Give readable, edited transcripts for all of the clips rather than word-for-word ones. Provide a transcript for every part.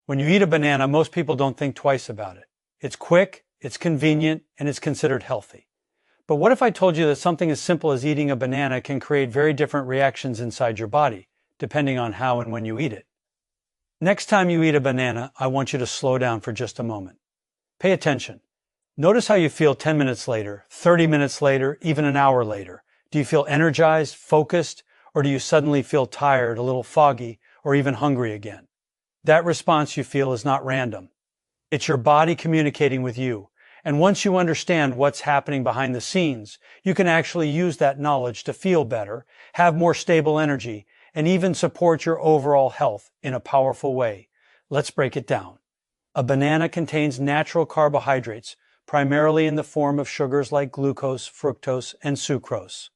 When you eat a banana, most people don't think twice about it. It's quick, it's convenient, and it's considered healthy. But what if I told you that something as simple as eating a banana can create very different reactions inside your body, depending on how and when you eat it? Next time you eat a banana, I want you to slow down for just a moment. Pay attention. Notice how you feel 10 minutes later, 30 minutes later, even an hour later. Do you feel energized, focused, or do you suddenly feel tired, a little foggy, or even hungry again? That response you feel is not random. It's your body communicating with you. And once you understand what's happening behind the scenes, you can actually use that knowledge to feel better, have more stable energy, and even support your overall health in a powerful way. Let's break it down. A banana contains natural carbohydrates, primarily in the form of sugars like glucose, fructose, and sucrose.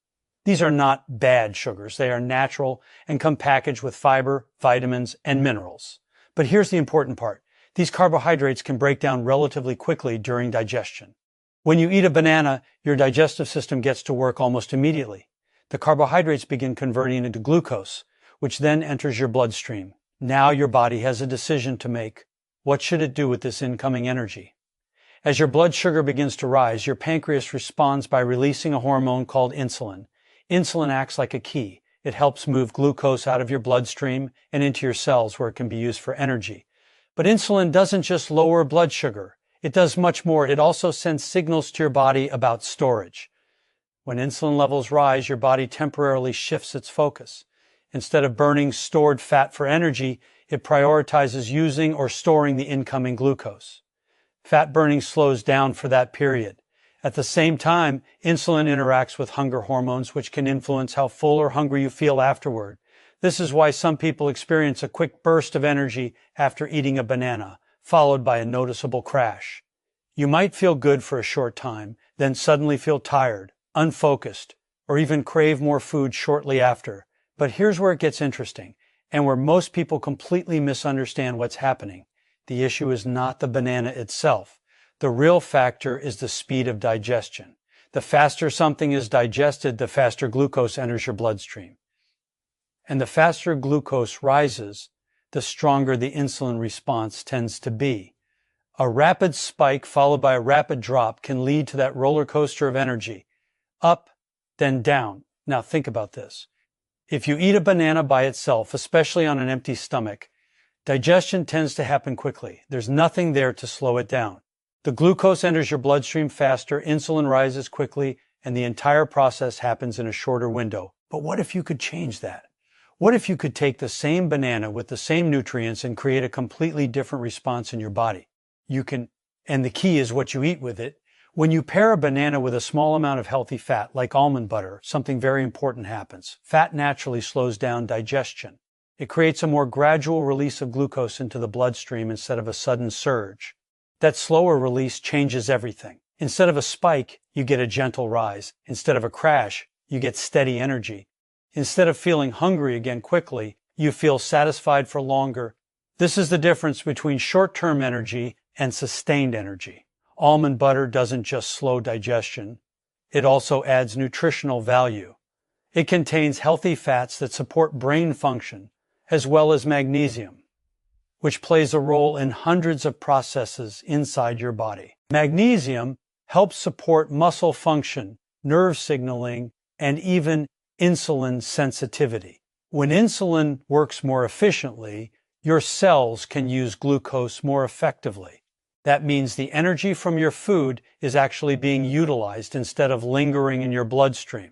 These are not bad sugars. They are natural and come packaged with fiber, vitamins, and minerals. But here's the important part. These carbohydrates can break down relatively quickly during digestion. When you eat a banana, your digestive system gets to work almost immediately. The carbohydrates begin converting into glucose, which then enters your bloodstream. Now your body has a decision to make. What should it do with this incoming energy? As your blood sugar begins to rise, your pancreas responds by releasing a hormone called insulin. Insulin acts like a key. It helps move glucose out of your bloodstream and into your cells where it can be used for energy. But insulin doesn't just lower blood sugar. It does much more. It also sends signals to your body about storage. When insulin levels rise, your body temporarily shifts its focus. Instead of burning stored fat for energy, it prioritizes using or storing the incoming glucose. Fat burning slows down for that period. At the same time, insulin interacts with hunger hormones, which can influence how full or hungry you feel afterward. This is why some people experience a quick burst of energy after eating a banana, followed by a noticeable crash. You might feel good for a short time, then suddenly feel tired, unfocused, or even crave more food shortly after. But here's where it gets interesting, and where most people completely misunderstand what's happening. The issue is not the banana itself. The real factor is the speed of digestion. The faster something is digested, the faster glucose enters your bloodstream. And the faster glucose rises, the stronger the insulin response tends to be. A rapid spike followed by a rapid drop can lead to that roller coaster of energy. Up, then down. Now think about this. If you eat a banana by itself, especially on an empty stomach, digestion tends to happen quickly. There's nothing there to slow it down. The glucose enters your bloodstream faster, insulin rises quickly, and the entire process happens in a shorter window. But what if you could change that? What if you could take the same banana with the same nutrients and create a completely different response in your body? You can, and the key is what you eat with it. When you pair a banana with a small amount of healthy fat, like almond butter, something very important happens. Fat naturally slows down digestion. It creates a more gradual release of glucose into the bloodstream instead of a sudden surge. That slower release changes everything. Instead of a spike, you get a gentle rise. Instead of a crash, you get steady energy. Instead of feeling hungry again quickly, you feel satisfied for longer. This is the difference between short-term energy and sustained energy. Almond butter doesn't just slow digestion. It also adds nutritional value. It contains healthy fats that support brain function, as well as magnesium, which plays a role in hundreds of processes inside your body. Magnesium helps support muscle function, nerve signaling, and even insulin sensitivity. When insulin works more efficiently, your cells can use glucose more effectively. That means the energy from your food is actually being utilized instead of lingering in your bloodstream.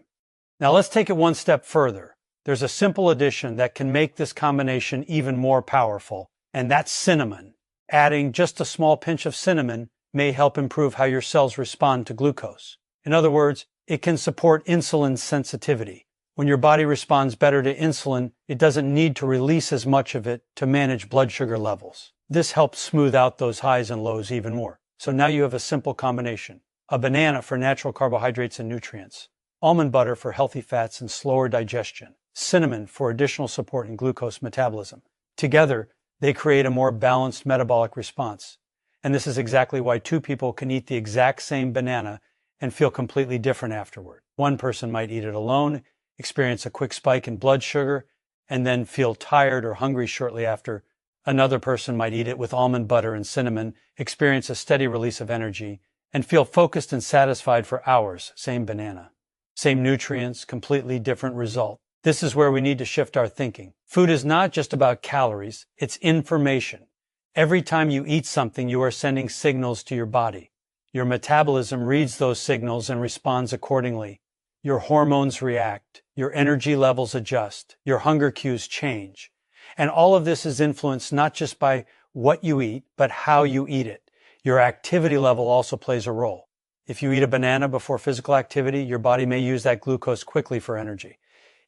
Now let's take it one step further. There's a simple addition that can make this combination even more powerful, and that's cinnamon. Adding just a small pinch of cinnamon may help improve how your cells respond to glucose. In other words, it can support insulin sensitivity. When your body responds better to insulin, it doesn't need to release as much of it to manage blood sugar levels. This helps smooth out those highs and lows even more. So now you have a simple combination. A banana for natural carbohydrates and nutrients. Almond butter for healthy fats and slower digestion. Cinnamon for additional support in glucose metabolism. Together, they create a more balanced metabolic response. And this is exactly why two people can eat the exact same banana and feel completely different afterward. One person might eat it alone, experience a quick spike in blood sugar, and then feel tired or hungry shortly after. Another person might eat it with almond butter and cinnamon, experience a steady release of energy, and feel focused and satisfied for hours. Same banana. Same nutrients, completely different result. This is where we need to shift our thinking. Food is not just about calories, it's information. Every time you eat something, you are sending signals to your body. Your metabolism reads those signals and responds accordingly. Your hormones react, your energy levels adjust, your hunger cues change. And all of this is influenced not just by what you eat, but how you eat it. Your activity level also plays a role. If you eat a banana before physical activity, your body may use that glucose quickly for energy.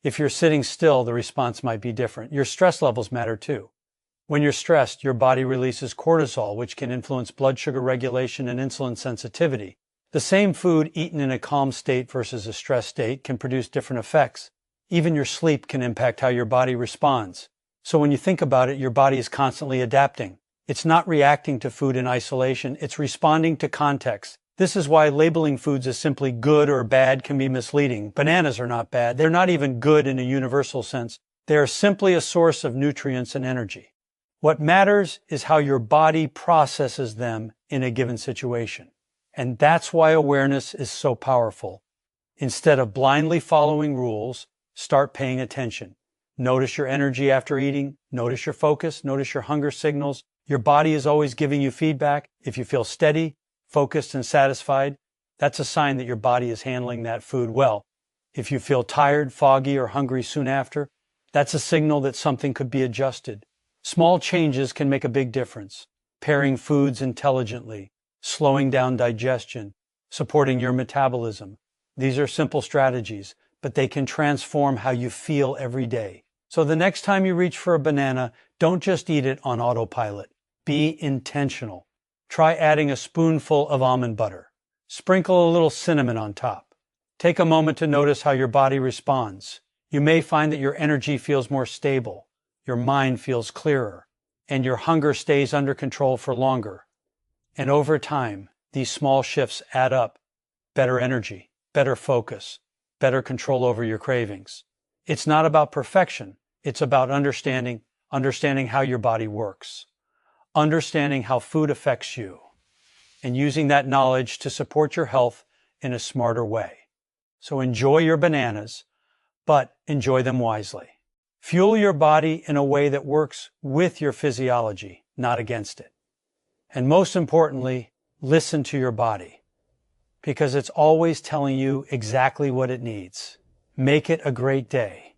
If you're sitting still, the response might be different. Your stress levels matter too. When you're stressed, your body releases cortisol, which can influence blood sugar regulation and insulin sensitivity. The same food eaten in a calm state versus a stressed state can produce different effects. Even your sleep can impact how your body responds. So when you think about it, your body is constantly adapting. It's not reacting to food in isolation, it's responding to context. This is why labeling foods as simply good or bad can be misleading. Bananas are not bad. They're not even good in a universal sense. They are simply a source of nutrients and energy. What matters is how your body processes them in a given situation. And that's why awareness is so powerful. Instead of blindly following rules, start paying attention. Notice your energy after eating. Notice your focus. Notice your hunger signals. Your body is always giving you feedback. If you feel steady, focused, and satisfied, that's a sign that your body is handling that food well. If you feel tired, foggy, or hungry soon after, that's a signal that something could be adjusted. Small changes can make a big difference. Pairing foods intelligently, slowing down digestion, supporting your metabolism. These are simple strategies, but they can transform how you feel every day. So the next time you reach for a banana, don't just eat it on autopilot. Be intentional. Try adding a spoonful of almond butter. Sprinkle a little cinnamon on top. Take a moment to notice how your body responds. You may find that your energy feels more stable, your mind feels clearer, and your hunger stays under control for longer. And over time, these small shifts add up. Better energy, better focus, better control over your cravings. It's not about perfection. It's about understanding how your body works, understanding how food affects you, and using that knowledge to support your health in a smarter way. So enjoy your bananas, but enjoy them wisely. Fuel your body in a way that works with your physiology, not against it. And most importantly, listen to your body, because it's always telling you exactly what it needs. Make it a great day.